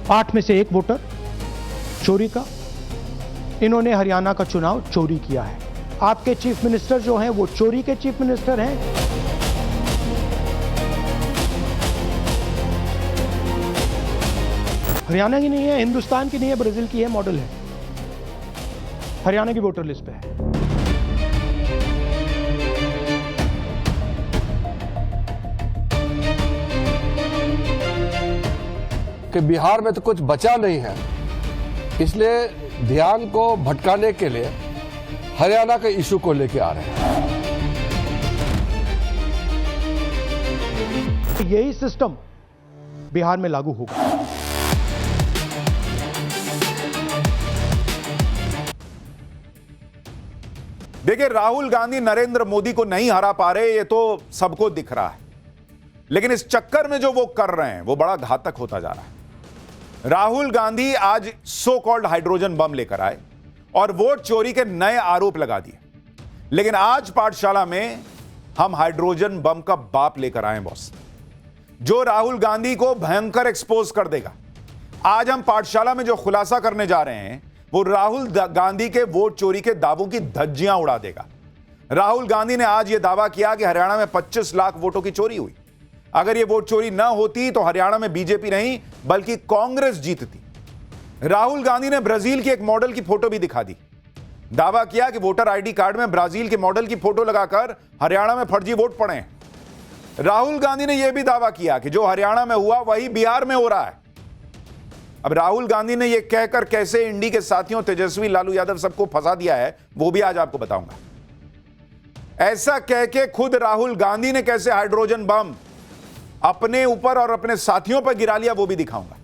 8 में से 1 वोटर चोरी का, इन्होंने हरियाणा का चुनाव चोरी किया है। आपके चीफ मिनिस्टर जो हैं वो चोरी के चीफ मिनिस्टर हैं। हरियाणा की नहीं है, हिंदुस्तान की नहीं है, ब्राजील की है, मॉडल है, हरियाणा की वोटर लिस्ट पे है। कि बिहार में तो कुछ बचा नहीं है, इसलिए ध्यान को भटकाने के लिए हरियाणा के इशू को लेके आ रहे हैं। यही सिस्टम बिहार में लागू होगा। देखिए, राहुल गांधी नरेंद्र मोदी को नहीं हरा पा रहे, ये तो सबको दिख रहा है, लेकिन इस चक्कर में जो वो कर रहे हैं वो बड़ा घातक होता जा रहा है। राहुल गांधी आज सो कॉल्ड हाइड्रोजन बम लेकर आए और वोट चोरी के नए आरोप लगा दिए, लेकिन आज पाठशाला में हम हाइड्रोजन बम का बाप लेकर आए बॉस, जो राहुल गांधी को भयंकर एक्सपोज कर देगा। आज हम पाठशाला में जो खुलासा करने जा रहे हैं वो राहुल गांधी के वोट चोरी के दावों की धज्जियां उड़ा देगा। राहुल गांधी ने आज यह दावा किया कि हरियाणा में 25 लाख वोटों की चोरी हुई। अगर यह वोट चोरी न होती तो हरियाणा में बीजेपी नहीं बल्कि कांग्रेस जीतती। राहुल गांधी ने ब्राजील के एक मॉडल की फोटो भी दिखा दी। दावा किया कि वोटर आईडी कार्ड में ब्राजील के मॉडल की फोटो लगाकर हरियाणा में फर्जी वोट पड़े हैं। राहुल गांधी ने यह भी दावा किया कि जो हरियाणा में हुआ वही बिहार में हो रहा है। अब राहुल गांधी ने यह कहकर कैसे इंडी के साथियों तेजस्वी, लालू यादव सबको फंसा दिया है वो भी आज आपको बताऊंगा। ऐसा कह के खुद राहुल गांधी ने कैसे हाइड्रोजन बम अपने ऊपर और अपने साथियों पर गिरा लिया वो भी दिखाऊंगा।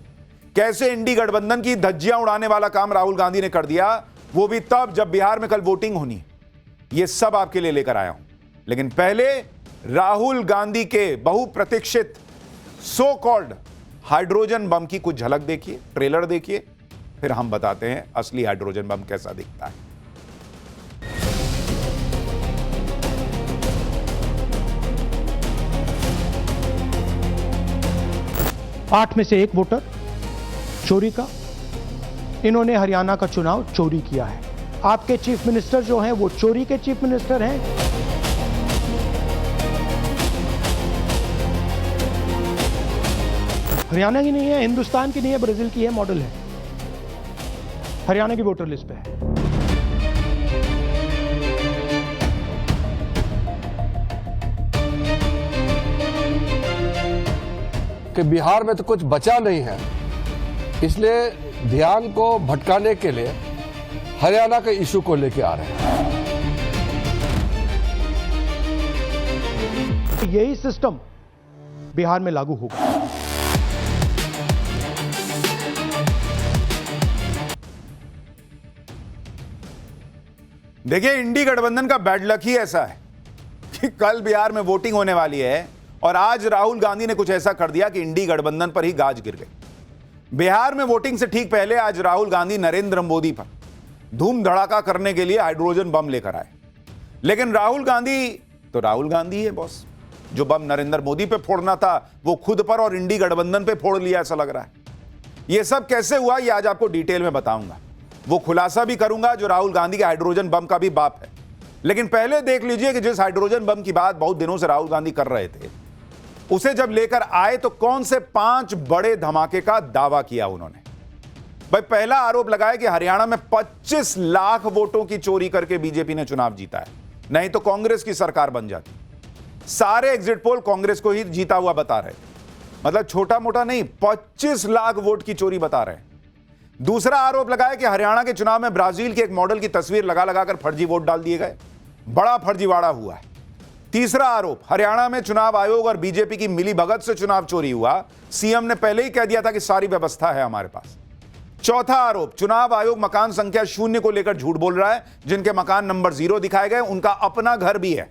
कैसे इंडी गठबंधन की धज्जियां उड़ाने वाला काम राहुल गांधी ने कर दिया, वो भी तब जब बिहार में कल वोटिंग होनी है। यह सब आपके लिए लेकर आया हूं, लेकिन पहले राहुल गांधी के बहुप्रतीक्षित सो कॉल्ड हाइड्रोजन बम की कुछ झलक देखिए, ट्रेलर देखिए, फिर हम बताते हैं असली हाइड्रोजन बम कैसा दिखता है। आठ में से 1 वोटर चोरी का, इन्होंने हरियाणा का चुनाव चोरी किया है। आपके चीफ मिनिस्टर जो हैं वो चोरी के चीफ मिनिस्टर हैं। हरियाणा की नहीं है, हिंदुस्तान की नहीं है, ब्राजील की है, मॉडल है, हरियाणा की वोटर लिस्ट पे है। कि बिहार में तो कुछ बचा नहीं है, इसलिए ध्यान को भटकाने के लिए हरियाणा के इशू को लेके आ रहे हैं। यही सिस्टम बिहार में लागू होगा। देखिए, इंडी गठबंधन का बैड लक ही ऐसा है कि कल बिहार में वोटिंग होने वाली है और आज राहुल गांधी ने कुछ ऐसा कर दिया कि इंडी गठबंधन पर ही गाज गिर गई। बिहार में वोटिंग से ठीक पहले आज राहुल गांधी नरेंद्र मोदी पर धूम धड़ाका करने के लिए हाइड्रोजन बम लेकर आए, लेकिन राहुल गांधी तो राहुल गांधी है बॉस। जो बम नरेंद्र मोदी पे फोड़ना था वो खुद पर और इंडी गठबंधन पे फोड़ लिया, ऐसा लग रहा है। यह सब कैसे हुआ ये आज आपको डिटेल में बताऊंगा। वो खुलासा भी करूंगा जो राहुल गांधी के हाइड्रोजन बम का भी बाप है। लेकिन पहले देख लीजिए कि जिस हाइड्रोजन बम की बात बहुत दिनों से राहुल गांधी कर रहे थे, उसे जब लेकर आए तो कौन से 5 बड़े धमाके का दावा किया उन्होंने। भाई, पहला आरोप लगाया कि हरियाणा में 25 लाख वोटों की चोरी करके बीजेपी ने चुनाव जीता है, नहीं तो कांग्रेस की सरकार बन जाती। सारे एग्जिट पोल कांग्रेस को ही जीता हुआ बता रहे थे, मतलब छोटा मोटा नहीं, 25 लाख वोट की चोरी बता रहे हैं। दूसरा आरोप लगाया कि हरियाणा के चुनाव में ब्राजील के एक मॉडल की तस्वीर लगा लगाकर फर्जी वोट डाल दिए गए, बड़ा फर्जीवाड़ा हुआ है। तीसरा आरोप, हरियाणा में चुनाव आयोग और बीजेपी की मिलीभगत से चुनाव चोरी हुआ, सीएम ने पहले ही कह दिया था कि सारी व्यवस्था है हमारे पास। चौथा आरोप, चुनाव आयोग मकान संख्या 0 को लेकर झूठ बोल रहा है, जिनके मकान नंबर 0 दिखाए गए उनका अपना घर भी है।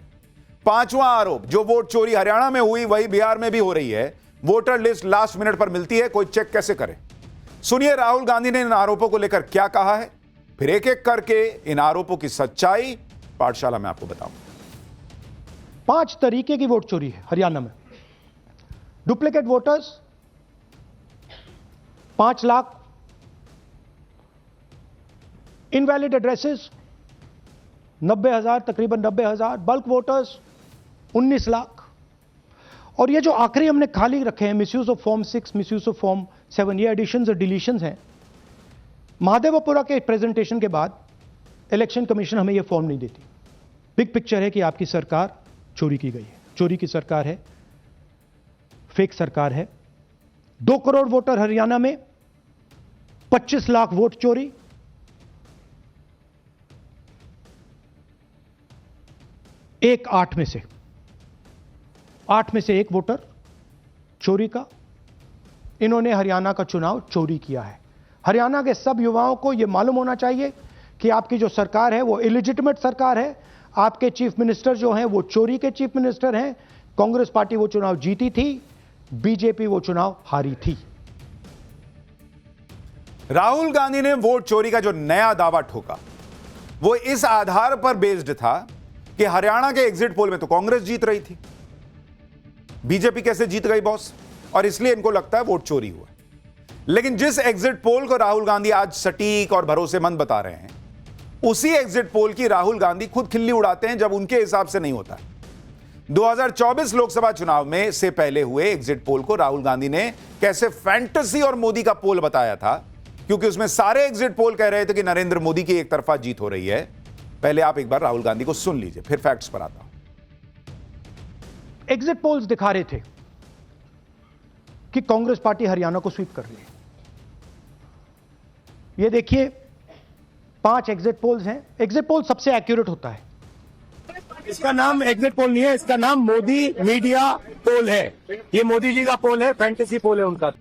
पांचवां आरोप, जो वोट चोरी हरियाणा में हुई वही बिहार में भी हो रही है, वोटर लिस्ट लास्ट मिनट पर मिलती है, कोई चेक कैसे करे। सुनिए राहुल गांधी ने इन आरोपों को लेकर क्या कहा है, फिर एक एक करके इन आरोपों की सच्चाई पाठशाला में आपको बताऊं। 5 तरीके की वोट चोरी है हरियाणा में। Duplicate voters, 5 lakh invalid addresses, 90,000, तकरीबन 90,000 बल्क वोटर्स, 19 लाख। और ये जो आखिरी हमने खाली रखे हैं, misuse of form 6, misuse of form 7, ये एडिशंस और डिलीशंस हैं। महादेवपुरा के प्रेजेंटेशन के बाद इलेक्शन कमीशन हमें यह फॉर्म नहीं देती। बिग पिक्चर है कि आपकी सरकार चोरी की गई है, चोरी की सरकार है, फेक सरकार है। 2 करोड़ वोटर हरियाणा में, 25 लाख वोट चोरी। एक 8 में से 1 वोटर चोरी का। इन्होंने हरियाणा का चुनाव चोरी किया है। हरियाणा के सब युवाओं को यह मालूम होना चाहिए कि आपकी जो सरकार है वो इलिजिटिमेट सरकार है। आपके चीफ मिनिस्टर जो हैं वो चोरी के चीफ मिनिस्टर हैं। कांग्रेस पार्टी वो चुनाव जीती थी, बीजेपी वो चुनाव हारी थी। राहुल गांधी ने वोट चोरी का जो नया दावा ठोका वो इस आधार पर बेस्ड था कि हरियाणा के एग्जिट पोल में तो कांग्रेस जीत रही थी, बीजेपी कैसे जीत गई बॉस, और इसलिए इनको लगता है वोट चोरी हुआ। लेकिन जिस एग्जिट पोल को राहुल गांधी आज सटीक और भरोसेमंद बता रहे हैं, उसी एग्जिट पोल की राहुल गांधी खुद खिल्ली उड़ाते हैं जब उनके हिसाब से नहीं होता। 2024 लोकसभा चुनाव में से पहले हुए एग्जिट पोल को राहुल गांधी ने कैसे फैंटेसी और मोदी का पोल बताया था, क्योंकि उसमें सारे एग्जिट पोल कह रहे थे कि नरेंद्र मोदी की एक तरफा जीत हो रही है। पहले आप एक बार राहुल गांधी को सुन लीजिए, फिर फैक्ट्स पर आता हूं। एग्जिट पोल्स दिखा रहे थे कि कांग्रेस पार्टी हरियाणा को स्वीप कर रही है। ये देखिए 5 एग्जिट पोल्स हैं। एग्जिट पोल सबसे एक्यूरेट होता है। इसका नाम एग्जिट पोल नहीं है, इसका नाम मोदी मीडिया पोल है। ये मोदी जी का पोल है, फैंटेसी पोल है उनका।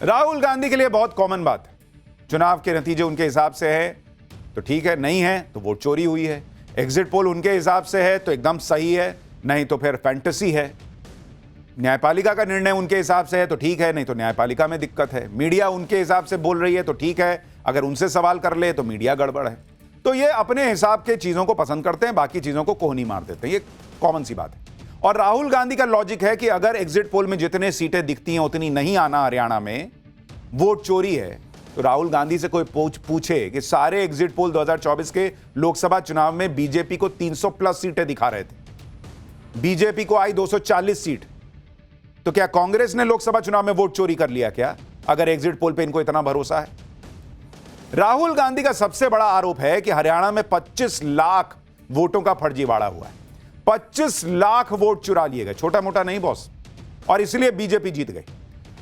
राहुल गांधी के लिए बहुत कॉमन बात है, चुनाव के नतीजे उनके हिसाब से है तो ठीक है, नहीं है तो वोट चोरी हुई है। एग्जिट पोल उनके हिसाब से है तो एकदम सही है, नहीं तो फिर फैंटेसी है। न्यायपालिका का निर्णय उनके हिसाब से है तो ठीक है, नहीं तो न्यायपालिका में दिक्कत है। मीडिया उनके हिसाब से बोल रही है तो ठीक है, अगर उनसे सवाल कर ले तो मीडिया गड़बड़ है। तो ये अपने हिसाब के चीजों को पसंद करते हैं, बाकी चीजों को कोहनी मार देते हैं। ये कॉमन सी बात है। और राहुल गांधी का लॉजिक है कि अगर एग्जिट पोल में जितने सीटें दिखती हैं उतनी नहीं आना हरियाणा में, वोट चोरी है। तो राहुल गांधी से कोई पूछे कि सारे एग्जिट पोल 2024 के लोकसभा चुनाव में बीजेपी को 300 प्लस सीटें दिखा रहे थे, बीजेपी को आई 240 सीट, तो क्या कांग्रेस ने लोकसभा चुनाव में वोट चोरी कर लिया क्या, अगर एग्जिट पोल पे इनको इतना भरोसा है? राहुल गांधी का सबसे बड़ा आरोप है कि हरियाणा में 25 लाख वोटों का फर्जीवाड़ा हुआ है। 25 लाख वोट चुरा लिए गए, छोटा मोटा नहीं बॉस, और इसलिए बीजेपी जीत गई।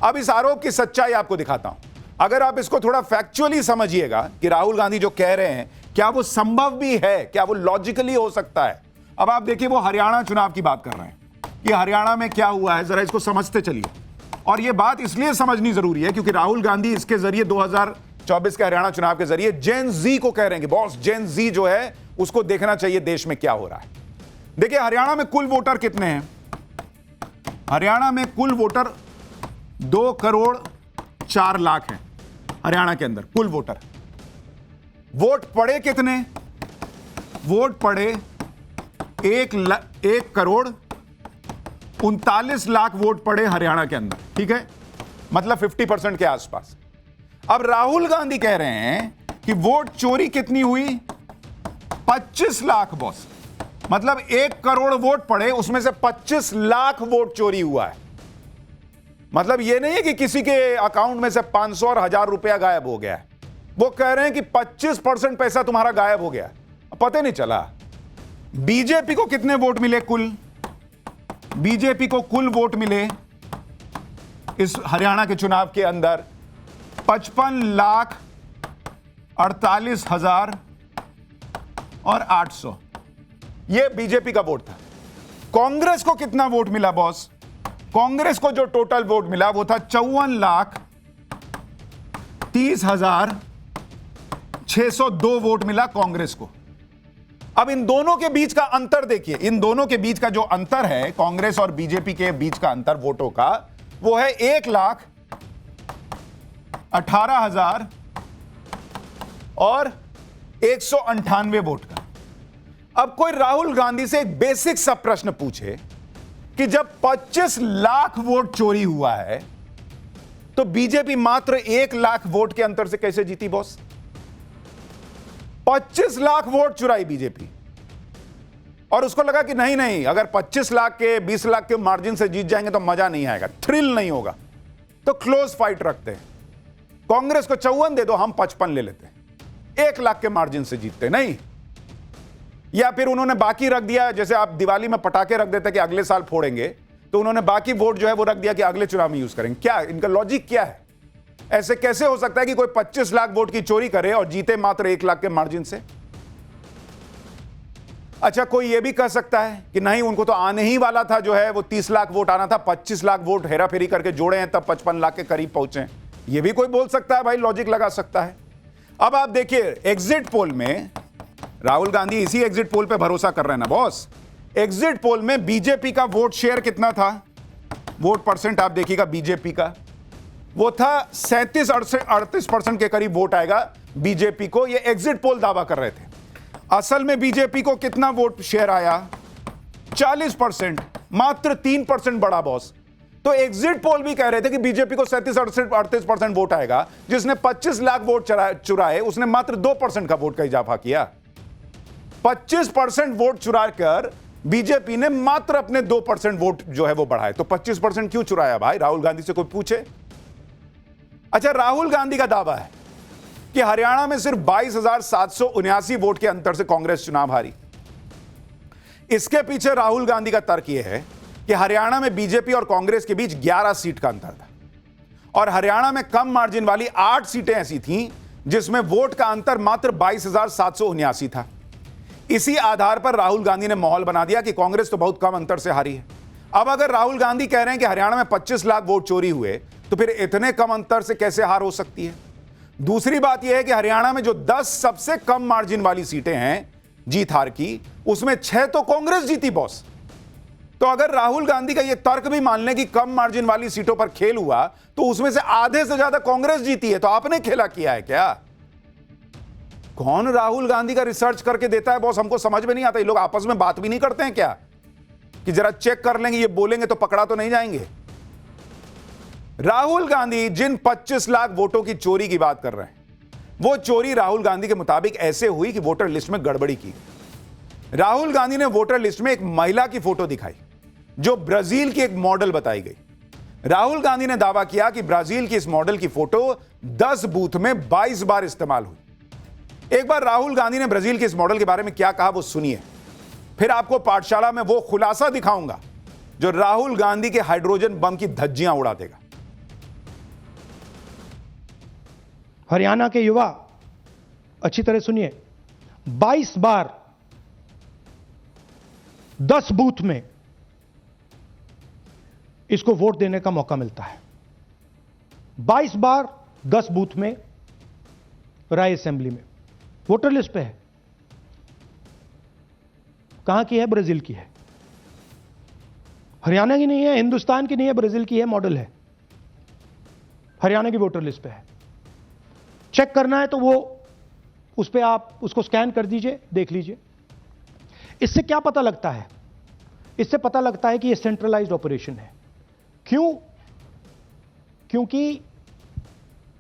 अब इस आरोप की सच्चाई आपको दिखाता हूं। अगर आप इसको थोड़ा फैक्चुअली समझिएगा कि राहुल गांधी जो कह रहे हैं क्या वो संभव भी है, क्या वो लॉजिकली हो सकता है। अब आप देखिए, वो हरियाणा चुनाव की बात कर रहे हैं कि हरियाणा में क्या हुआ है, जरा इसको समझते चलिए। और ये बात इसलिए समझनी जरूरी है क्योंकि राहुल गांधी इसके जरिए 2024 के हरियाणा चुनाव के जरिए जेन जी को कह रहे हैं कि बॉस, जेन जी जो है उसको देखना चाहिए देश में क्या हो रहा है। देखिए हरियाणा में कुल वोटर कितने हैं? हरियाणा में कुल वोटर 2 करोड़ 4 लाख हैं। हरियाणा के अंदर कुल वोटर। वोट पड़े कितने? वोट पड़े 1 करोड़ 39 लाख वोट पड़े हरियाणा के अंदर, ठीक है, मतलब 50% के आसपास। अब राहुल गांधी कह रहे हैं कि वोट चोरी कितनी हुई? 25 लाख बॉस, मतलब 1 करोड़ वोट पड़े, उसमें से 25 लाख वोट चोरी हुआ है। मतलब यह नहीं है कि किसी के अकाउंट में से 500 और 1000 रुपया गायब हो गया है। वो कह रहे हैं कि 25% पैसा तुम्हारा गायब हो गया, पता नहीं चला। बीजेपी को कितने वोट मिले कुल? बीजेपी को कुल वोट मिले इस हरियाणा के चुनाव के अंदर 55,48,800। यह बीजेपी का वोट था। कांग्रेस को कितना वोट मिला बॉस? कांग्रेस को जो टोटल वोट मिला वो था 54,30,602 वोट मिला कांग्रेस को। अब इन दोनों के बीच का अंतर देखिए, इन दोनों के बीच का जो अंतर है कांग्रेस और बीजेपी के बीच का अंतर वोटों का, वो है 1,18,000 और 198 वोट का। अब कोई राहुल गांधी से एक बेसिक सा प्रश्न पूछे कि जब 25 लाख वोट चोरी हुआ है तो बीजेपी मात्र 1 लाख वोट के अंतर से कैसे जीती बॉस? 25 लाख वोट चुराई बीजेपी, और उसको लगा कि नहीं नहीं, अगर 25 लाख के 20 लाख के मार्जिन से जीत जाएंगे तो मजा नहीं आएगा, थ्रिल नहीं होगा, तो क्लोज फाइट रखते हैं। कांग्रेस को 54 दे दो, हम 55 ले लेते हैं, 1 लाख के मार्जिन से जीतते नहीं। या फिर उन्होंने बाकी रख दिया, जैसे आप दिवाली में पटाखे रख देते कि अगले साल फोड़ेंगे, तो उन्होंने बाकी वोट जो है वो रख दिया कि अगले चुनाव में यूज करेंगे। क्या इनका लॉजिक क्या है? ऐसे कैसे हो सकता है कि कोई 25 लाख वोट की चोरी करे और जीते मात्र 1 लाख के मार्जिन से? अच्छा, कोई यह भी कह सकता है कि नहीं, उनको तो आने ही वाला था, जो है वो 30 लाख वोट आना था, 25 लाख वोट हेरा फेरी करके जोड़े हैं तब 55 लाख के करीब पहुंचे। यह भी कोई बोल सकता है, भाई लॉजिक लगा सकता है। अब आप देखिए एग्जिट पोल में, राहुल गांधी इसी एग्जिट पोल पे भरोसा कर रहे हैं ना बॉस। एग्जिट पोल में बीजेपी का वोट शेयर कितना था, वोट परसेंट आप देखिएगा बीजेपी का, वो था 37-38% के करीब वोट आएगा बीजेपी को, ये एग्जिट पोल दावा कर रहे थे। असल में बीजेपी को कितना वोट शेयर आया? 40%, मात्र 3% बढ़ा बॉस। तो एग्जिट पोल भी कह रहे थे कि बीजेपी को 37-38% वोट आएगा, जिसने 25 लाख वोट चुराए उसने मात्र 2% का वोट का इजाफा किया। 25% वोट चुराकर बीजेपी ने मात्र अपने 2% वोट जो है वो बढ़ाए। तो 25% क्यों चुराया भाई? राहुल गांधी से कोई पूछे। अच्छा, राहुल गांधी का दावा है कि हरियाणा में सिर्फ 22,779 वोट के अंतर से कांग्रेस चुनाव हारी। इसके पीछे राहुल गांधी का तर्क यह है कि हरियाणा में बीजेपी और कांग्रेस के बीच 11 सीट का अंतर था, और हरियाणा में कम मार्जिन वाली 8 सीटें ऐसी थीं जिसमें वोट का अंतर मात्र 22,779 था। इसी आधार पर राहुल गांधी ने माहौल बना दिया कि कांग्रेस तो बहुत कम अंतर से हारी है। अब अगर राहुल गांधी कह रहे हैं कि हरियाणा में 25 लाख वोट चोरी हुए, तो फिर इतने कम अंतर से कैसे हार हो सकती है? दूसरी बात यह है कि हरियाणा में जो 10 सबसे कम मार्जिन वाली सीटें हैं जीत हार की, उसमें 6 तो कांग्रेस जीती बॉस। तो अगर राहुल गांधी का यह तर्क भी मान लें कि कम मार्जिन वाली सीटों पर खेल हुआ, तो उसमें से आधे से ज्यादा कांग्रेस जीती है। तो आपने खेला किया है क्या? कौन राहुल गांधी का रिसर्च करके देता है बॉस? हमको समझ में नहीं आता। ये लोग आपस में बात भी नहीं करते हैं क्या कि जरा चेक कर लेंगे, ये बोलेंगे तो पकड़ा तो नहीं जाएंगे? राहुल गांधी जिन 25 लाख वोटों की चोरी की बात कर रहे हैं, वो चोरी राहुल गांधी के मुताबिक ऐसे हुई कि वोटर लिस्ट में गड़बड़ी की। राहुल गांधी ने वोटर लिस्ट में एक महिला की फोटो दिखाई जो ब्राजील की एक मॉडल बताई गई। राहुल गांधी ने दावा किया कि ब्राजील की इस मॉडल की फोटो 10 बूथ में 22 बार इस्तेमाल हुई। एक बार राहुल गांधी ने ब्राजील के इस मॉडल के बारे में क्या कहा वो सुनिए, फिर आपको पाठशाला में वो खुलासा दिखाऊंगा जो राहुल गांधी के हाइड्रोजन बम की धज्जियां उड़ा देगा। हरियाणा के युवा अच्छी तरह सुनिए, 22 बार 10 बूथ में इसको वोट देने का मौका मिलता है। 22 बार 10 बूथ में राय असेंबली में वोटर लिस्ट पे है। कहां की है? ब्राजील की है, हरियाणा की नहीं है, हिंदुस्तान की नहीं है, ब्राजील की है, मॉडल है, हरियाणा की वोटर लिस्ट पे है। चेक करना है तो वो उस पे आप उसको स्कैन कर दीजिए, देख लीजिए। इससे क्या पता लगता है? इससे पता लगता है कि ये सेंट्रलाइज्ड ऑपरेशन है। क्यों? क्योंकि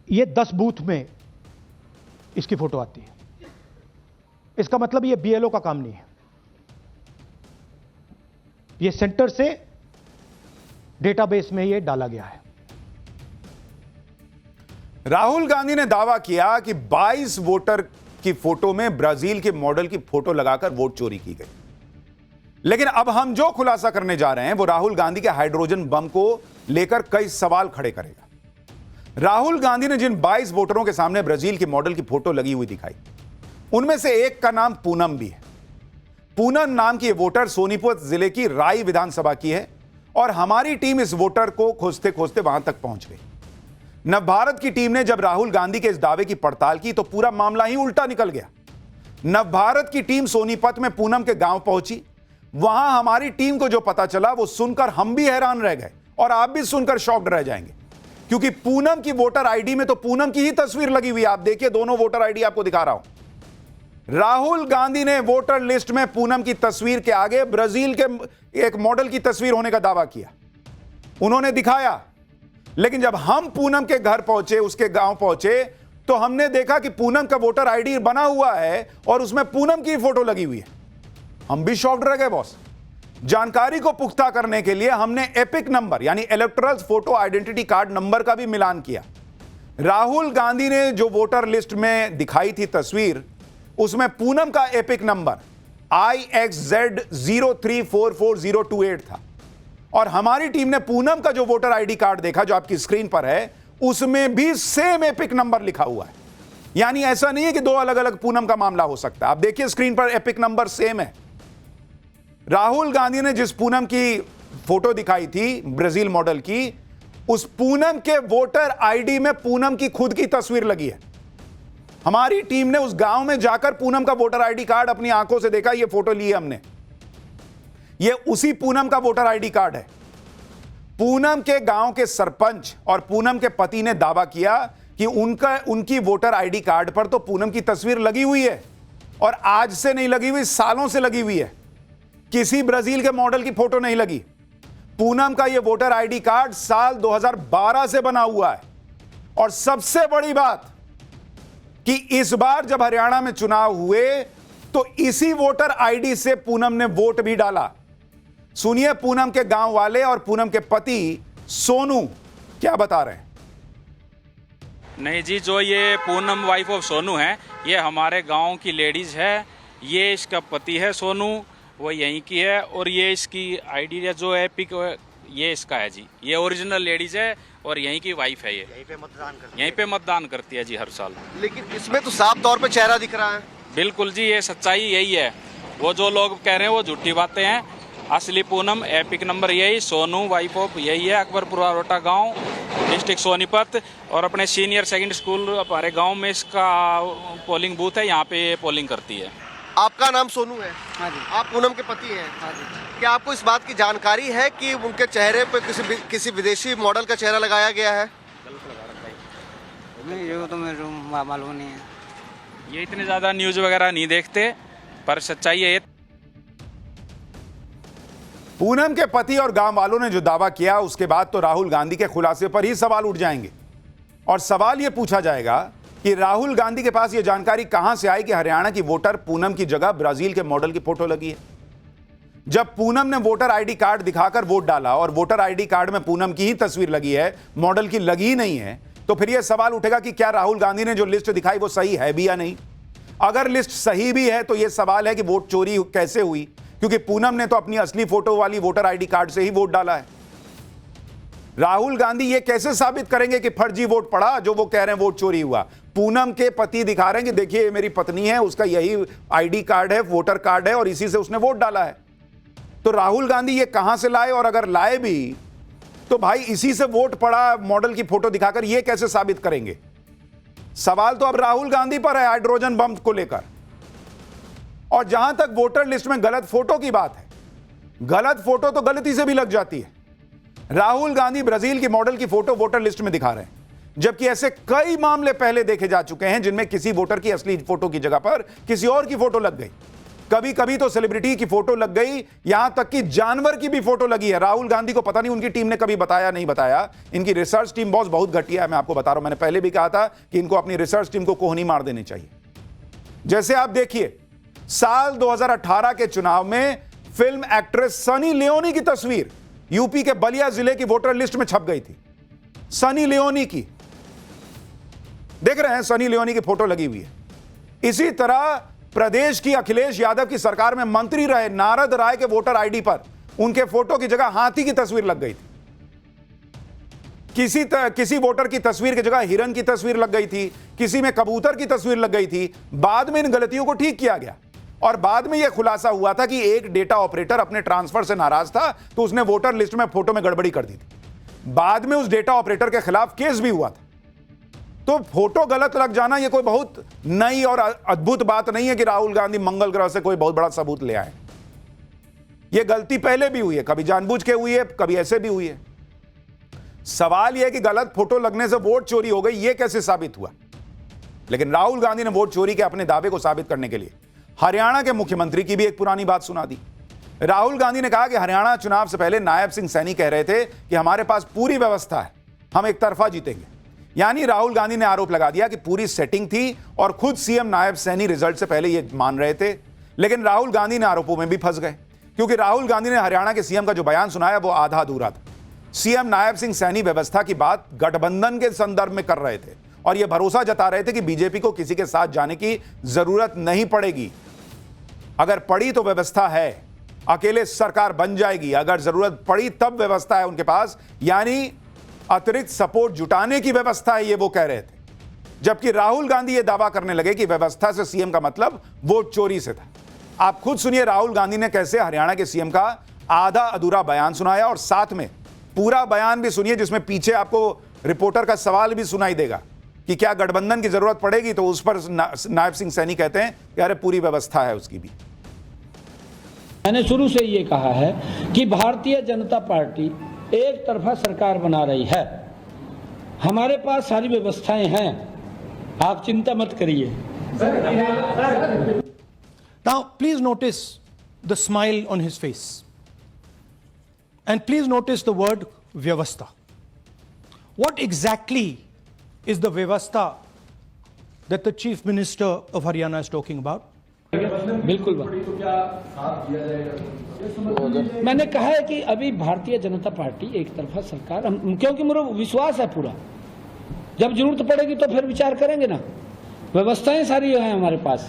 ये 10 बूथ में इसकी फोटो आती है। इसका मतलब ये बीएलओ का काम नहीं है, ये सेंटर से डेटाबेस में ये डाला गया है। राहुल गांधी ने दावा किया कि 22 वोटर की फोटो में ब्राजील के मॉडल की फोटो लगाकर वोट चोरी की गई। लेकिन अब हम जो खुलासा करने जा रहे हैं वो राहुल गांधी के हाइड्रोजन बम को लेकर कई सवाल खड़े करेगा। राहुल गांधी ने जिन 22 वोटरों के सामने ब्राजील के मॉडल की फोटो लगी हुई दिखाई, उनमें से एक का नाम पूनम भी है। पूनम नाम की वोटर सोनीपत जिले की राई विधानसभा की है, और हमारी टीम इस वोटर को खोजते खोजते वहां तक पहुंच गई। नवभारत की टीम ने जब राहुल गांधी के इस दावे की पड़ताल की तो पूरा मामला ही उल्टा निकल गया। नवभारत की टीम सोनीपत में पूनम के गांव पहुंची। वहां हमारी टीम को जो पता चला वो सुनकर हम भी हैरान रह गए, और आप भी सुनकर शॉक्ड रह जाएंगे, क्योंकि पूनम की वोटर आईडी में तो पूनम की ही तस्वीर लगी हुई है। आप देखिए, दोनों वोटर आईडी आपको दिखा रहा हूं। राहुल गांधी ने वोटर लिस्ट में पूनम की तस्वीर के आगे ब्राजील के एक मॉडल की तस्वीर होने का दावा किया। उन्होंने दिखाया लेकिन जब हम पूनम के घर पहुंचे, उसके गांव पहुंचे, तो हमने देखा कि पूनम का वोटर आईडी बना हुआ है और उसमें पूनम की फोटो लगी हुई है। हम भी शॉक्ड रह गए बॉस। जानकारी को पुख्ता करने के लिए हमने एपिक नंबर यानी electoral photo identity card number का भी मिलान किया। राहुल गांधी ने जो वोटर लिस्ट में दिखाई थी तस्वीर, उसमें पूनम का एपिक नंबर IXZ0344028 था और हमारी टीम ने पूनम का जो वोटर आईडी कार्ड देखा जो आपकी स्क्रीन पर है, उसमें भी सेम एपिक नंबर लिखा हुआ है। यानी ऐसा नहीं है कि दो अलग अलग पूनम का मामला हो सकता है। आप देखिए स्क्रीन पर एपिक नंबर सेम है। राहुल गांधी ने जिस पूनम की फोटो दिखाई थी ब्राजील मॉडल की, उस पूनम के वोटर आईडी में पूनम की खुद की तस्वीर लगी है। हमारी टीम ने उस गांव में जाकर पूनम का वोटर आईडी कार्ड अपनी आंखों से देखा। ये फोटो ली है हमने, ये उसी पूनम का वोटर आईडी कार्ड है। पूनम के गांव के सरपंच और पूनम के पति ने दावा किया कि उनकी वोटर आईडी कार्ड पर तो पूनम की तस्वीर लगी हुई है और आज से नहीं लगी हुई, सालों से लगी हुई है। किसी ब्राजील के मॉडल की फोटो नहीं लगी। पूनम का यह वोटर आईडी कार्ड साल 2012 से बना हुआ है। और सबसे बड़ी बात कि इस बार जब हरियाणा में चुनाव हुए तो इसी वोटर आईडी से पूनम ने वोट भी डाला। सुनिए पूनम के गांव वाले और पूनम के पति सोनू क्या बता रहे हैं। नहीं जी, जो ये पूनम वाइफ ऑफ सोनू है, ये हमारे गांव की लेडीज है। ये इसका पति है सोनू, वो यहीं की है। और ये इसकी आईडी जो है पिक, ये इसका है जी। ये ओरिजिनल लेडीज है और यहीं की वाइफ है। ये यहीं पे मतदान करती है जी हर साल। लेकिन इसमें तो साफ तौर पे चेहरा दिख रहा है। बिल्कुल जी, ये सच्चाई यही है। वो जो लोग कह रहे हैं वो झूठी बातें हैं। असली पूनम एपिक नंबर यही, सोनू वाइफ ऑफ यही है, अकबरपुर रोटा गांव, डिस्ट्रिक्ट सोनीपत। और अपने सीनियर सेकंड स्कूल हमारे गांव में इसका पोलिंग बूथ है, यहाँ पे पोलिंग करती है। आपका नाम सोनू है? हाँ जी। आप पूनम के पति हैं? हाँ जी। क्या आपको इस बात की जानकारी है कि उनके चेहरे पे किसी विदेशी मॉडल का चेहरा लगाया गया है? नहीं, ये तो मेरे मालूम नहीं है। ये इतने ज़्यादा न्यूज़ वगैरह नहीं देखते, पर सच्चाई है। पूनम के पति और गांव वालों ने जो दावा किया, उसके बाद तो राहुल गांधी के खुलासे पर ही सवाल उठ जाएंगे। और सवाल यह पूछा जाएगा कि राहुल गांधी के पास यह जानकारी कहां से आई कि हरियाणा की वोटर पूनम की जगह ब्राजील के मॉडल की फोटो लगी है। जब पूनम ने वोटर आईडी कार्ड दिखाकर वोट डाला और वोटर आईडी कार्ड में पूनम की ही तस्वीर लगी है, मॉडल की लगी ही नहीं है, तो फिर यह सवाल उठेगा कि क्या राहुल गांधी ने जो लिस्ट दिखाई वो सही है भी या नहीं। अगर लिस्ट सही भी है तो यह सवाल है कि वोट चोरी कैसे हुई, क्योंकि पूनम ने तो अपनी असली फोटो वाली वोटर आईडी कार्ड से ही वोट डाला है। राहुल गांधी ये कैसे साबित करेंगे कि फर्जी वोट पड़ा जो वो कह रहे हैं वोट चोरी हुआ। पूनम के पति दिखा रहे हैं कि देखिए ये मेरी पत्नी है, उसका यही आईडी कार्ड है, वोटर कार्ड है और इसी से उसने वोट डाला है। तो राहुल गांधी ये कहां से लाए, और अगर लाए भी तो भाई इसी से वोट पड़ा मॉडल की फोटो दिखाकर ये कैसे साबित करेंगे। सवाल तो अब राहुल गांधी पर है हाइड्रोजन बम को लेकर। और जहां तक वोटर लिस्ट में गलत फोटो की बात है, गलत फोटो तो गलती से भी लग जाती है। राहुल गांधी ब्राजील की मॉडल की फोटो वोटर लिस्ट में दिखा रहे हैं, जबकि ऐसे कई मामले पहले देखे जा चुके हैं जिनमें किसी वोटर की असली फोटो की जगह पर किसी और की फोटो लग गई। कभी कभी तो सेलिब्रिटी की फोटो लग गई, यहां तक कि जानवर की भी फोटो लगी है। राहुल गांधी को पता नहीं उनकी टीम ने कभी बताया नहीं बताया। इनकी रिसर्च टीम बॉस बहुत घटिया है, मैं आपको बता रहा हूं। मैंने पहले भी कहा था कि इनको अपनी रिसर्च टीम को कोहनी मार देनी चाहिए। जैसे आप देखिए, साल 2018 के चुनाव में फिल्म एक्ट्रेस सनी लियोनी की तस्वीर यूपी के बलिया जिले की वोटर लिस्ट में छप गई थी। सनी लियोनी की, देख रहे हैं सनी लियोनी की फोटो लगी हुई है। इसी तरह प्रदेश की अखिलेश यादव की सरकार में मंत्री रहे नारद राय के वोटर आईडी पर उनके फोटो की जगह हाथी की तस्वीर लग गई थी। किसी वोटर की तस्वीर की जगह हिरन की तस्वीर लग गई थी, किसी में कबूतर की तस्वीर लग गई थी। बाद में इन गलतियों को ठीक किया गया और बाद में यह खुलासा हुआ था कि एक डेटा ऑपरेटर अपने ट्रांसफर से नाराज था तो उसने वोटर लिस्ट में फोटो में गड़बड़ी कर दी थी। बाद में उस डेटा ऑपरेटर के खिलाफ केस भी हुआ था। तो फोटो गलत लग जाना यह कोई बहुत नई और अद्भुत बात नहीं है कि राहुल गांधी मंगल ग्रह से कोई बहुत बड़ा सबूत ले आए। यह गलती पहले भी हुई है, कभी जानबूझ के हुई है, कभी ऐसे भी हुई है। सवाल यह है कि गलत फोटो लगने से वोट चोरी हो गई, यह कैसे साबित हुआ। लेकिन राहुल गांधी ने वोट चोरी के अपने दावे को साबित करने के लिए हरियाणा के मुख्यमंत्री की भी एक पुरानी बात सुना दी। राहुल गांधी ने कहा कि हरियाणा चुनाव से पहले नायब सिंह सैनी कह रहे थे कि हमारे पास पूरी व्यवस्था है, हम एक तरफा जीतेंगे। यानी राहुल गांधी ने आरोप लगा दिया कि पूरी सेटिंग थी और खुद सीएम नायब सैनी रिजल्ट से पहले यह मान रहे थे। लेकिन राहुल गांधी ने आरोपों में भी फंस गए, क्योंकि राहुल गांधी ने हरियाणा के सीएम का जो बयान सुनाया वो आधा अधूरा था। सीएम नायब सिंह सैनी व्यवस्था की बात गठबंधन के संदर्भ में कर रहे थे और यह भरोसा जता रहे थे कि बीजेपी को किसी के साथ जाने की जरूरत नहीं पड़ेगी। अगर पड़ी तो व्यवस्था है, अकेले सरकार बन जाएगी। अगर जरूरत पड़ी तब व्यवस्था है उनके पास, यानी अतिरिक्त सपोर्ट जुटाने की व्यवस्था है, ये वो कह रहे थे। जबकि राहुल गांधी ये दावा करने लगे कि व्यवस्था से सीएम का मतलब वोट चोरी से था। आप खुद सुनिए राहुल गांधी ने कैसे हरियाणा के सीएम का आधा अधूरा बयान सुनाया, और साथ में पूरा बयान भी सुनिए जिसमें पीछे आपको रिपोर्टर का सवाल भी सुनाई देगा कि क्या गठबंधन की जरूरत पड़ेगी, तो उस पर नायब सिंह सैनी कहते हैं कि अरे पूरी व्यवस्था है उसकी भी। मैंने शुरू से ये कहा है कि भारतीय जनता पार्टी एक तरफा सरकार बना रही है। हमारे पास सारी व्यवस्थाएं हैं, आप चिंता मत करिए। Now, please notice the smile on his face. And please notice the word Vyavastha. What exactly is the Vyavastha that the Chief Minister of Haryana is talking about? बिल्कुल मैंने कहा है कि अभी भारतीय जनता पार्टी एक तरफा सरकार, क्योंकि मुझे विश्वास है पूरा, जब जरूरत पड़ेगी तो फिर विचार करेंगे ना। व्यवस्थाएं सारी हैं हमारे पास,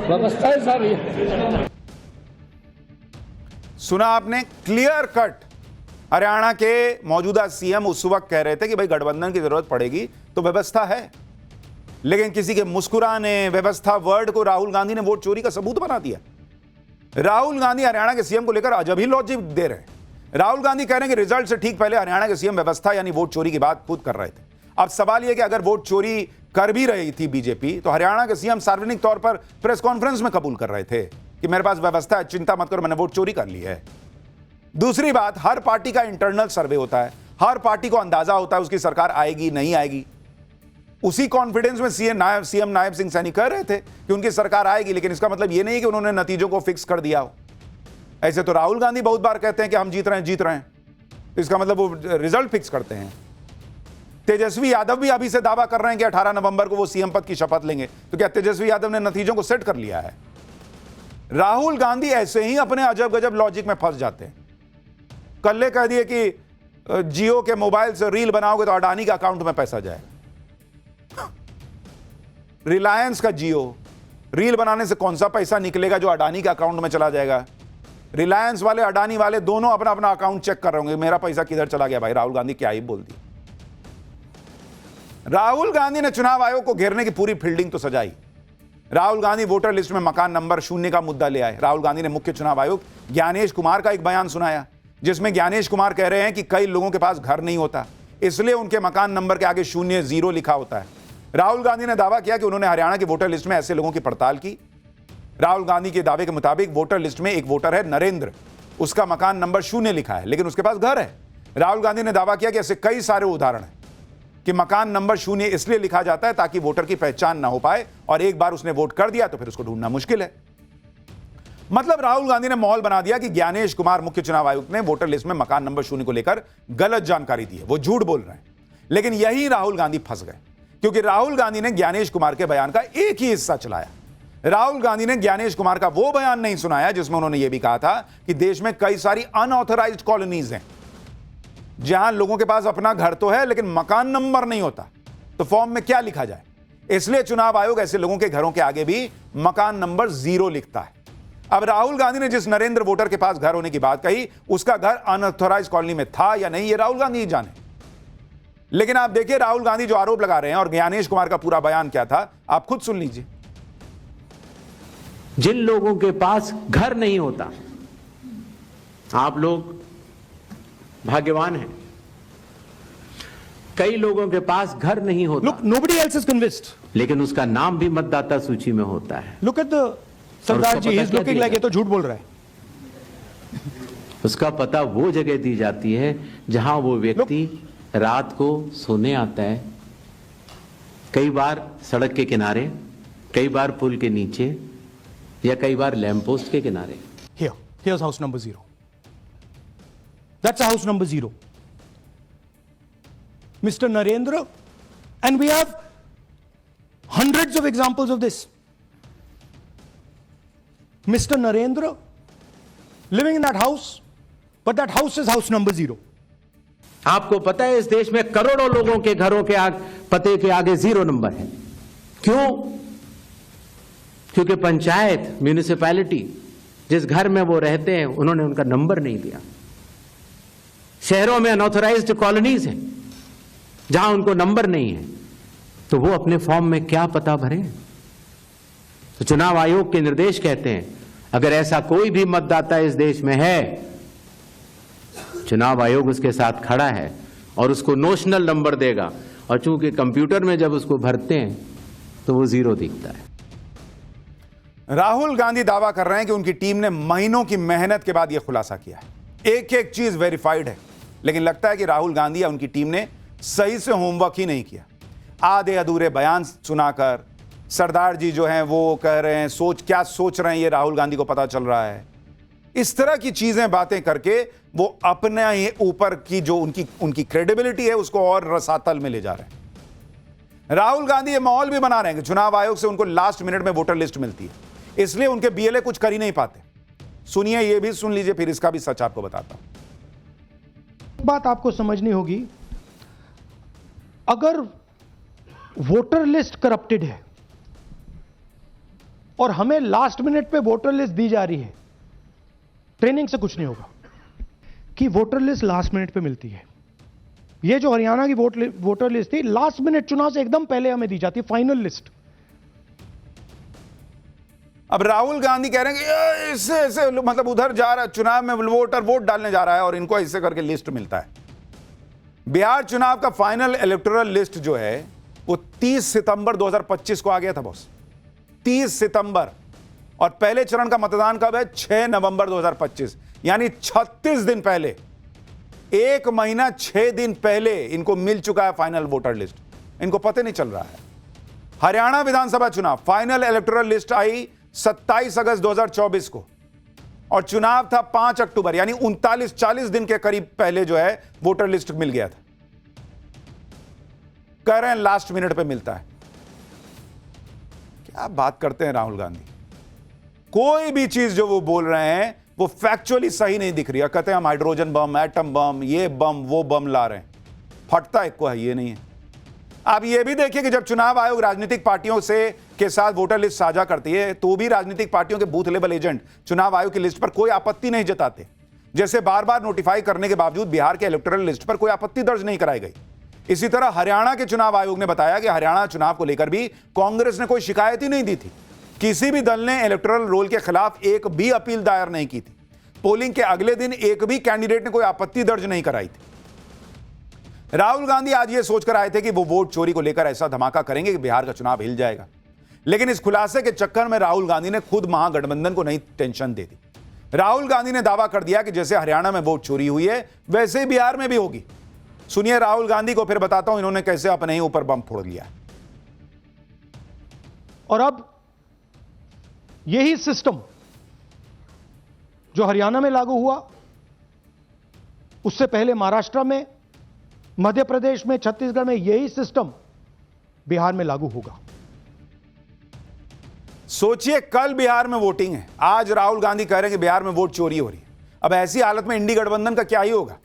व्यवस्थाएं सारी है। सुना आपने, क्लियर कट। हरियाणा के मौजूदा सीएम उस वक्त कह रहे थे कि भाई गठबंधन की जरूरत पड़ेगी तो व्यवस्था है, लेकिन किसी के मुस्कुराने, व्यवस्था वर्ड को राहुल गांधी ने वोट चोरी का सबूत बना दिया। राहुल गांधी हरियाणा के सीएम को लेकर अजब ही लॉजिक दे रहे हैं। राहुल गांधी कह रहे हैं कि रिजल्ट से ठीक पहले हरियाणा के सीएम व्यवस्था यानी वोट चोरी की बात खुद कर रहे थे। अब सवाल यह कि अगर वोट चोरी कर भी रही थी बीजेपी, तो हरियाणा के सीएम सार्वजनिक तौर पर प्रेस कॉन्फ्रेंस में कबूल कर रहे थे कि मेरे पास व्यवस्था है, चिंता मत करो, मैंने वोट चोरी कर ली है। दूसरी बात, हर पार्टी का इंटरनल सर्वे होता है, हर पार्टी को अंदाजा होता है उसकी सरकार आएगी नहीं आएगी। उसी कॉन्फिडेंस में सीएम नायब सिंह सैनी कह रहे थे कि उनकी सरकार आएगी, लेकिन इसका मतलब यह नहीं है कि उन्होंने नतीजों को फिक्स कर दिया हो। ऐसे तो राहुल गांधी बहुत बार कहते हैं कि हम जीत रहे हैं, इसका मतलब वो रिजल्ट फिक्स करते हैं। तेजस्वी यादव भी अभी से दावा कर रहे हैं कि 18 नवंबर को वो सीएम पद की शपथ लेंगे, तो क्या तेजस्वी यादव ने नतीजों को सेट कर लिया है? राहुल गांधी ऐसे ही अपने अजब गजब लॉजिक में फंस जाते हैं। कल कह दिए कि जियो के मोबाइल से रील बनाओगे तो अडानी के अकाउंट में पैसा जाएगा। रिलायंस का जियो, रील बनाने से कौन सा पैसा निकलेगा जो अडानी के अकाउंट में चला जाएगा? रिलायंस वाले अडानी वाले दोनों अपना अपना अकाउंट चेक कर रहे होंगे, मेरा पैसा किधर चला गया भाई। राहुल गांधी क्या ही बोल दी। राहुल गांधी ने चुनाव आयोग को घेरने की पूरी फील्डिंग तो सजाई। राहुल गांधी वोटर लिस्ट में मकान नंबर 0 का मुद्दा ले आए। राहुल गांधी ने मुख्य चुनाव आयुक्त ज्ञानेश कुमार का एक बयान सुनाया, जिसमें ज्ञानेश कुमार कह रहे हैं कि कई लोगों के पास घर नहीं होता, इसलिए उनके मकान नंबर के आगे 0 लिखा होता है। राहुल गांधी ने दावा किया कि उन्होंने हरियाणा की वोटर लिस्ट में ऐसे लोगों की पड़ताल की। राहुल गांधी के दावे के मुताबिक वोटर लिस्ट में एक वोटर है नरेंद्र, उसका मकान नंबर 0 लिखा है, लेकिन उसके पास घर है। राहुल गांधी ने दावा किया कि ऐसे कई सारे उदाहरण हैं कि मकान नंबर 0 इसलिए लिखा जाता है ताकि वोटर की पहचान ना हो पाए, और एक बार उसने वोट कर दिया तो फिर उसको ढूंढना मुश्किल है। मतलब राहुल गांधी ने माहौल बना दिया कि ज्ञानेश कुमार मुख्य चुनाव आयुक्त ने वोटर लिस्ट में मकान नंबर 0 को लेकर गलत जानकारी दी है, वो झूठ बोल रहे हैं। लेकिन यही राहुल गांधी फंस गए, क्योंकि राहुल गांधी ने ज्ञानेश कुमार के बयान का एक ही हिस्सा चलाया। राहुल गांधी ने ज्ञानेश कुमार का वो बयान नहीं सुनाया जिसमें उन्होंने यह भी कहा था कि देश में कई सारी अनऑथराइज्ड कॉलोनीज हैं, जहां लोगों के पास अपना घर तो है लेकिन मकान नंबर नहीं होता, तो फॉर्म में क्या लिखा जाए। इसलिए चुनाव आयोग ऐसे लोगों के घरों के आगे भी मकान नंबर 0 लिखता है। अब राहुल गांधी ने जिस नरेंद्र वोटर के पास घर होने की बात कही, उसका घर अनऑथराइज कॉलोनी में था या नहीं, ये राहुल गांधी ही जाने। लेकिन आप देखिए राहुल गांधी जो आरोप लगा रहे हैं, और ज्ञानेश कुमार का पूरा बयान क्या था, आप खुद सुन लीजिए। जिन लोगों के पास घर नहीं होता, आप लोग भाग्यवान हैं। कई लोगों के पास घर नहीं होता, Look, nobody else is convinced. लेकिन उसका नाम भी मतदाता सूची में होता है। Look at the Sardar ji, he is looking like ये तो झूठ बोल रहा है। उसका पता वो जगह दी जाती है जहां वो व्यक्ति रात को सोने आता है, कई बार सड़क के किनारे, कई बार पुल के नीचे, या कई बार लैंप पोस्ट के किनारे। Here's house number 0. That's house number 0. Mr. Narendra, and we have hundreds of examples of this. Mr. Narendra living in that house, but that house is house number 0. आपको पता है इस देश में करोड़ों लोगों के घरों के पते के आगे 0 नंबर है। क्यों? क्योंकि पंचायत, म्यूनिसिपैलिटी, जिस घर में वो रहते हैं उन्होंने उनका नंबर नहीं दिया। शहरों में अनऑथराइज्ड कॉलोनीज हैं जहां उनको नंबर नहीं है, तो वो अपने फॉर्म में क्या पता भरें? तो चुनाव आयोग के निर्देश कहते हैं अगर ऐसा कोई भी मतदाता इस देश में है, चुनाव आयोग उसके साथ खड़ा है और उसको नोशनल नंबर देगा, और चूंकि कंप्यूटर में जब उसको भरते हैं तो वो 0 दिखता है। राहुल गांधी दावा कर रहे हैं कि उनकी टीम ने महीनों की मेहनत के बाद यह खुलासा किया है। एक एक चीज वेरीफाइड है, लेकिन लगता है कि राहुल गांधी या उनकी टीम ने सही से होमवर्क ही नहीं किया। आधे अधूरे बयान सुनाकर सरदार जी जो हैं वो कह रहे हैं क्या सोच रहे हैं ये राहुल गांधी को पता चल रहा है। इस तरह की चीजें बातें करके वो अपने ही ऊपर की जो उनकी क्रेडिबिलिटी है उसको और रसातल में ले जा रहे हैं। राहुल गांधी ये माहौल भी बना रहे हैं कि चुनाव आयोग से उनको लास्ट मिनट में वोटर लिस्ट मिलती है, इसलिए उनके बीएलए कुछ कर ही नहीं पाते। सुनिए, ये भी सुन लीजिए, फिर इसका भी सच आपको बताता हूं। बात आपको समझनी होगी, अगर वोटर लिस्ट करप्टेड है और हमें लास्ट मिनट पे वोटर लिस्ट दी जा रही है, ट्रेनिंग से कुछ नहीं होगा कि वोटर लिस्ट लास्ट मिनट पे मिलती है। ये जो हरियाणा की वोटर लिस्ट थी, लास्ट मिनट चुनाव से एकदम पहले हमें दी जाती, फाइनल लिस्ट। अब राहुल गांधी कह रहे हैं कि इससे मतलब उधर जा रहा है चुनाव में वोट डालने जा रहा है और इनको ऐसे करके लिस्ट मिलता है। बिहार चुनाव का फाइनल इलेक्टोरल लिस्ट जो है वो 30 सितंबर 2025 को आ गया था बॉस, 30 सितंबर। और पहले चरण का मतदान कब है? 6 नवंबर 2025, यानी 36 दिन पहले, 1 महीना 6 दिन पहले इनको मिल चुका है फाइनल वोटर लिस्ट। इनको पता नहीं चल रहा है। हरियाणा विधानसभा चुनाव फाइनल इलेक्टोरल लिस्ट आई 27 अगस्त 2024 को और चुनाव था 5 अक्टूबर, यानी 39-40 दिन के करीब पहले जो है वोटर लिस्ट मिल गया था। कह रहे हैं लास्ट मिनट पे मिलता है। क्या बात करते हैं राहुल गांधी। कोई भी चीज जो वो बोल रहे हैं वो फैक्चुअली सही नहीं दिख रही है। कहते हैं हम हाइड्रोजन बम, एटम बम, ये बम वो बम ला रहे हैं, फटता एक को है, ये नहीं है। आप ये भी देखिए कि जब चुनाव आयोग राजनीतिक पार्टियों से के साथ वोटर लिस्ट साझा करती है तो भी राजनीतिक पार्टियों के बूथ लेवल एजेंट चुनाव आयोग की लिस्ट पर कोई आपत्ति नहीं जताते। जैसे बार बार नोटिफाई करने के बावजूद बिहार के इलेक्टोरल लिस्ट पर कोई आपत्ति दर्ज नहीं कराई गई। इसी तरह हरियाणा के चुनाव आयोग ने बताया कि हरियाणा चुनाव को लेकर भी कांग्रेस ने कोई शिकायत ही नहीं दी थी। किसी भी दल ने इलेक्टोरल रोल के खिलाफ एक भी अपील दायर नहीं की थी। पोलिंग के अगले दिन एक भी कैंडिडेट ने कोई आपत्ति दर्ज नहीं कराई थी। राहुल गांधी आज ये सोचकर आए थे कि वो वोट चोरी को लेकर ऐसा धमाका करेंगे कि बिहार का चुनाव हिल जाएगा, लेकिन इस खुलासे के चक्कर में राहुल गांधी ने खुद महागठबंधन को नई टेंशन दे दी। राहुल गांधी ने दावा कर दिया कि जैसे हरियाणा में वोट चोरी हुई है वैसे ही बिहार में भी होगी। सुनिए राहुल गांधी को, फिर बताता हूं इन्होंने कैसे अपने ही ऊपर बम फोड़ लिया। और अब यही सिस्टम जो हरियाणा में लागू हुआ, उससे पहले महाराष्ट्र में, मध्य प्रदेश में, छत्तीसगढ़ में यही सिस्टम बिहार में लागू होगा। सोचिए कल बिहार में वोटिंग है, आज राहुल गांधी कह रहे हैं कि बिहार में वोट चोरी हो रही है। अब ऐसी हालत में इंडी गठबंधन का क्या ही होगा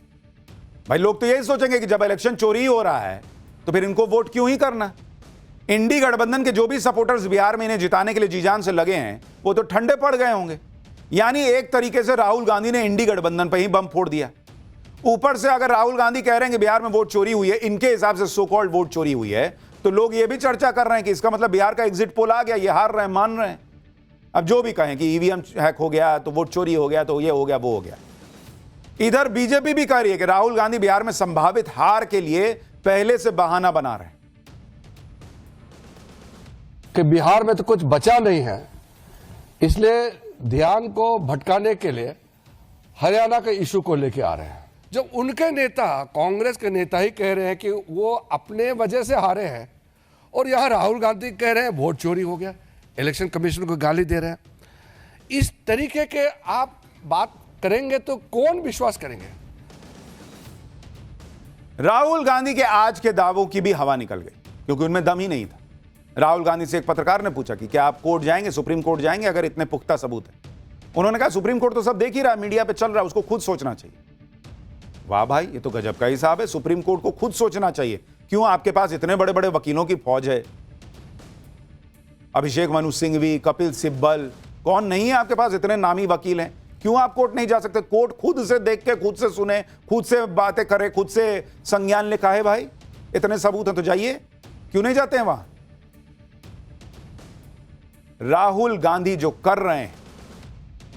भाई। लोग तो यही सोचेंगे कि जब इलेक्शन चोरी ही हो रहा है तो फिर इनको वोट क्यों ही करना। इंडी गठबंधन के जो भी सपोर्टर्स बिहार में इन्हें जिताने के लिए जी जान से लगे हैं वो तो ठंडे पड़ गए होंगे। यानी एक तरीके से राहुल गांधी ने इंडी गठबंधन पर ही बम फोड़ दिया। ऊपर से अगर राहुल गांधी कह रहे हैं कि बिहार में वोट चोरी हुई है, इनके हिसाब से सो कॉल्ड वोट चोरी हुई है, तो लोग ये भी चर्चा कर रहे हैं कि इसका मतलब बिहार का एग्जिट पोल आ गया, ये हार रहे हैं, मान रहे हैं। अब जो भी कहें कि ईवीएम हैक हो गया तो वोट चोरी हो गया तो ये हो गया वो हो गया। इधर बीजेपी भी कह रही है कि राहुल गांधी बिहार में संभावित हार के लिए पहले से बहाना बना रहे हैं कि बिहार में तो कुछ बचा नहीं है, इसलिए ध्यान को भटकाने के लिए हरियाणा के इशू को लेके आ रहे हैं। जब उनके नेता, कांग्रेस के नेता ही कह रहे हैं कि वो अपने वजह से हारे हैं और यहां राहुल गांधी कह रहे हैं वोट चोरी हो गया, इलेक्शन कमीशन को गाली दे रहे हैं। इस तरीके के आप बात करेंगे तो कौन विश्वास करेंगे। राहुल गांधी के आज के दावों की भी हवा निकल गई, क्योंकि उनमें दम ही नहीं था। राहुल गांधी से एक पत्रकार ने पूछा कि क्या आप कोर्ट जाएंगे, सुप्रीम कोर्ट जाएंगे अगर इतने पुख्ता सबूत है? उन्होंने कहा सुप्रीम कोर्ट तो सब देख ही रहा है, मीडिया पे चल रहा है, उसको खुद सोचना चाहिए। वाह भाई, ये तो गजब का हिसाब है, सुप्रीम कोर्ट को खुद सोचना चाहिए। क्यों? आपके पास इतने बड़े बड़े वकीलों की फौज है, अभिषेक मनु सिंघवी, कपिल सिब्बल, कौन नहीं है आपके पास? इतने नामी वकील हैं, क्यों आप कोर्ट नहीं जा सकते? कोर्ट खुद से देख के, खुद से सुने, खुद से बातें करे, खुद से संज्ञान ले। काहे भाई? इतने सबूत हैं तो जाइए, क्यों नहीं जाते हैं वहां? राहुल गांधी जो कर रहे हैं,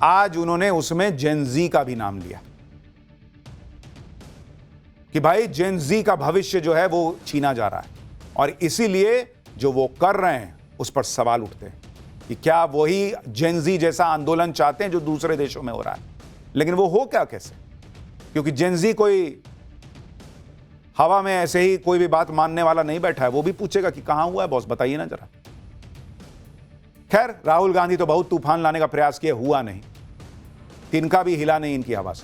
आज उन्होंने उसमें जेनजी का भी नाम लिया कि भाई जेनजी का भविष्य जो है वो छीना जा रहा है, और इसीलिए जो वो कर रहे हैं उस पर सवाल उठते हैं कि क्या वही जेनजी जैसा आंदोलन चाहते हैं जो दूसरे देशों में हो रहा है। लेकिन वो हो क्या कैसे? क्योंकि जेनजी कोई हवा में ऐसे ही कोई भी बात मानने वाला नहीं बैठा है, वो भी पूछेगा कि कहां हुआ है बॉस, बताइए ना जरा। खैर, राहुल गांधी तो बहुत तूफान लाने का प्रयास किया, हुआ नहीं, तिनका भी हिला नहीं इनकी हवा से।